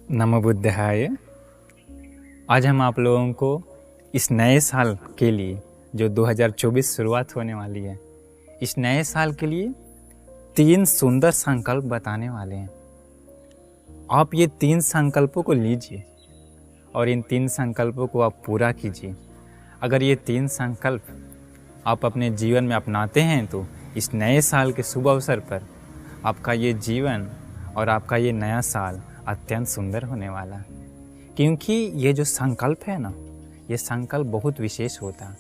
नमो बुद्धाय। आज हम आप लोगों को इस नए साल के लिए जो 2024 शुरुआत होने वाली है, इस नए साल के लिए 3 सुंदर संकल्प बताने वाले हैं। आप ये 3 संकल्पों को लीजिए और इन 3 संकल्पों को आप पूरा कीजिए। अगर ये 3 संकल्प आप अपने जीवन में अपनाते हैं तो इस नए साल के शुभ अवसर पर आपका ये जीवन और आपका ये नया साल अत्यंत सुंदर होने वाला है। क्योंकि ये जो संकल्प है ना, ये संकल्प बहुत विशेष होता है।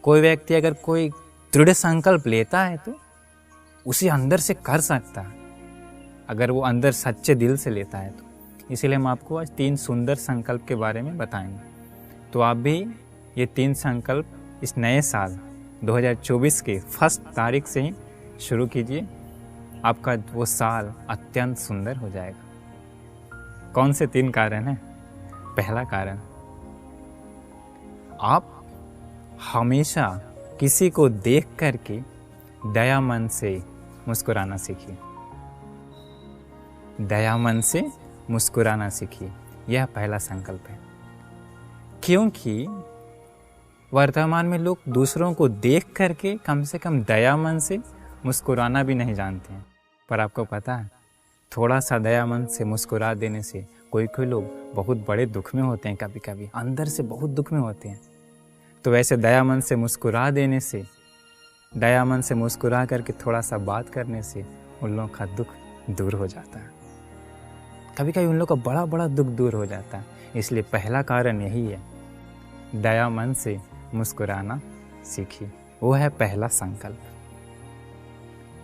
कोई व्यक्ति अगर कोई दृढ़ संकल्प लेता है तो उसे अंदर से कर सकता है, अगर वो अंदर सच्चे दिल से लेता है तो। इसीलिए हम आपको आज 3 सुंदर संकल्प के बारे में बताएंगे। तो आप भी ये 3 संकल्प इस नए साल 2024 के 1 तारीख से ही शुरू कीजिए। आपका वो साल अत्यंत सुंदर हो जाएगा। कौन से 3 कारण हैं? पहला कारण, आप हमेशा किसी को देख करके दया मन से मुस्कुराना सीखिए। दया मन से मुस्कुराना सीखिए, यह पहला संकल्प है। क्योंकि वर्तमान में लोग दूसरों को देख करके कम से कम दया मन से मुस्कुराना भी नहीं जानते हैं। पर आपको पता है, थोड़ा सा दया मन से मुस्कुरा देने से कोई लोग बहुत बड़े दुख में होते हैं, कभी कभी अंदर से बहुत दुख में होते हैं। तो वैसे दया मन से मुस्कुरा देने से, दया मन से मुस्कुरा करके थोड़ा सा बात करने से उन लोगों का दुख दूर हो जाता है। कभी कभी उन लोगों का बड़ा बड़ा दुख दूर हो जाता है। इसलिए पहला कारण यही है, दया मन से मुस्कुराना सीखिए। वो है पहला संकल्प।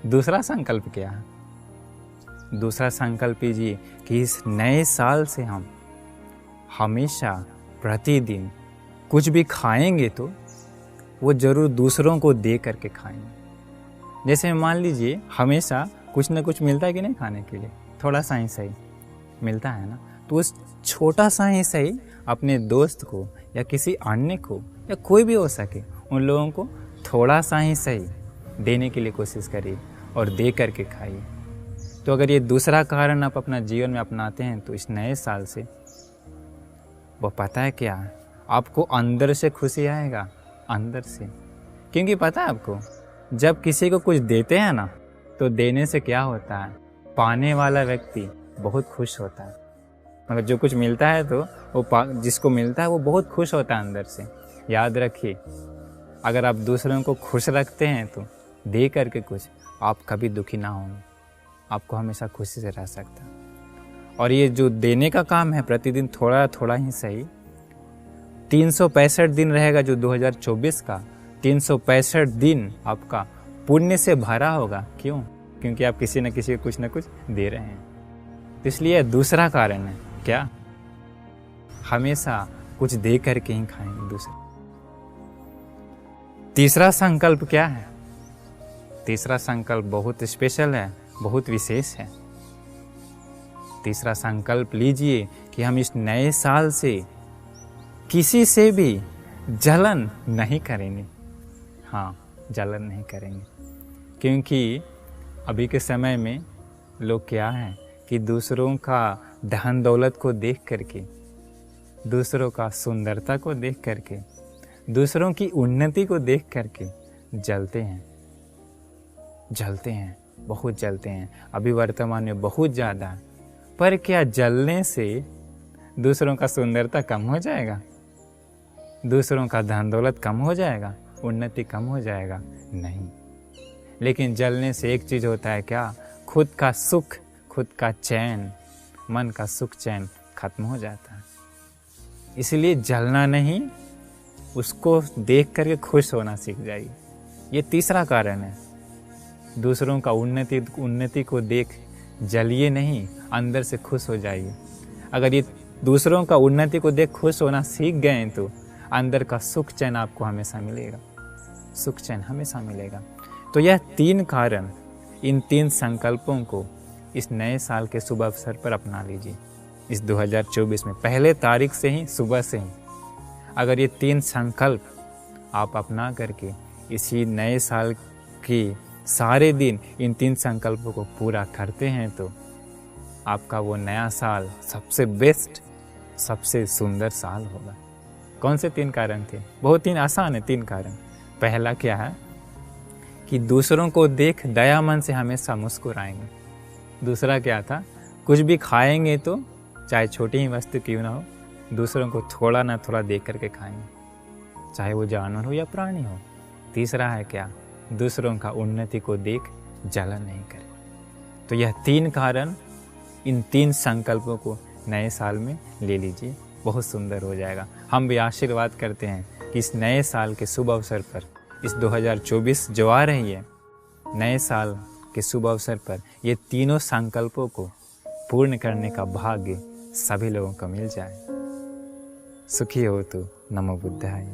दूसरा संकल्प क्या है? दूसरा संकल्प लीजिए कि इस नए साल से हम हमेशा प्रतिदिन कुछ भी खाएंगे तो वो जरूर दूसरों को दे करके खाएंगे। जैसे मान लीजिए हमेशा कुछ ना कुछ मिलता है कि नहीं खाने के लिए, थोड़ा सा ही सही मिलता है ना, तो उस छोटा सा ही सही अपने दोस्त को या किसी अन्य को या कोई भी हो सके, उन लोगों को थोड़ा सा ही सही देने के लिए कोशिश करिए और दे करके खाइए। तो अगर ये दूसरा कारण आप अपना जीवन में अपनाते हैं तो इस नए साल से वो पता है क्या है, आपको अंदर से खुशी आएगा, अंदर से। क्योंकि पता है आपको, जब किसी को कुछ देते हैं ना तो देने से क्या होता है, पाने वाला व्यक्ति बहुत खुश होता है। अगर जो कुछ मिलता है तो वो जिसको मिलता है वो बहुत खुश होता है अंदर से। याद रखिए, अगर आप दूसरों को खुश रखते हैं तो दे करके कुछ, आप कभी दुखी ना होंगे, आपको हमेशा खुशी से रह सकता है। और ये जो देने का काम है, प्रतिदिन थोड़ा थोड़ा ही सही, 365 दिन रहेगा जो 2024 का, 365 दिन आपका पुण्य से भरा होगा। क्यों? क्योंकि आप किसी न किसी को कुछ न कुछ दे रहे हैं। तो इसलिए दूसरा कारण है क्या, हमेशा कुछ दे करके ही खाएंगे दूसरे। तीसरा संकल्प क्या है? तीसरा संकल्प बहुत स्पेशल है, बहुत विशेष है। तीसरा संकल्प लीजिए कि हम इस नए साल से किसी से भी जलन नहीं करेंगे। हाँ, जलन नहीं करेंगे। क्योंकि अभी के समय में लोग क्या है कि दूसरों का धन दौलत को देख करके, दूसरों का सुंदरता को देख करके, दूसरों की उन्नति को देख करके जलते हैं, बहुत जलते हैं। अभी वर्तमान में बहुत ज़्यादा। पर क्या जलने से दूसरों का सुंदरता कम हो जाएगा? दूसरों का धन दौलत कम हो जाएगा? उन्नति कम हो जाएगा? नहीं। लेकिन जलने से एक चीज़ होता है क्या, खुद का सुख, खुद का चैन, मन का सुख चैन खत्म हो जाता है। इसलिए जलना नहीं, उसको देख करके खुश होना सीख जाइए। ये तीसरा कारण है। दूसरों का उन्नति को देख जलिए नहीं, अंदर से खुश हो जाइए। अगर ये दूसरों का उन्नति को देख खुश होना सीख गए तो अंदर का सुख चैन आपको हमेशा मिलेगा, सुख चैन हमेशा मिलेगा। तो यह 3 कारण, इन 3 संकल्पों को इस नए साल के शुभ अवसर पर अपना लीजिए। इस 2024 में पहले तारीख से ही, सुबह से ही अगर ये 3 संकल्प आप अपना करके इसी नए साल की सारे दिन इन 3 संकल्पों को पूरा करते हैं तो आपका वो नया साल सबसे बेस्ट, सबसे सुंदर साल होगा। कौन से 3 कारण थे? बहुत 3 आसान है 3 कारण। पहला क्या है कि दूसरों को देख दया मन से हमेशा मुस्कुराएंगे। दूसरा क्या था? कुछ भी खाएंगे तो चाहे छोटी ही वस्तु क्यों ना हो, दूसरों को थोड़ा ना थोड़ा देख करके खाएंगे, चाहे वो जानवर हो या प्राणी हो। तीसरा है क्या? दूसरों का उन्नति को देख जलन नहीं करे। तो यह 3 कारण, इन 3 संकल्पों को नए साल में ले लीजिए, बहुत सुंदर हो जाएगा। हम भी आशीर्वाद करते हैं कि इस नए साल के शुभ अवसर पर, इस 2024 जो आ रही है, नए साल के शुभ अवसर पर ये तीनों संकल्पों को पूर्ण करने का भाग्य सभी लोगों को मिल जाए। सुखी हो तू। नमो बुद्धाय।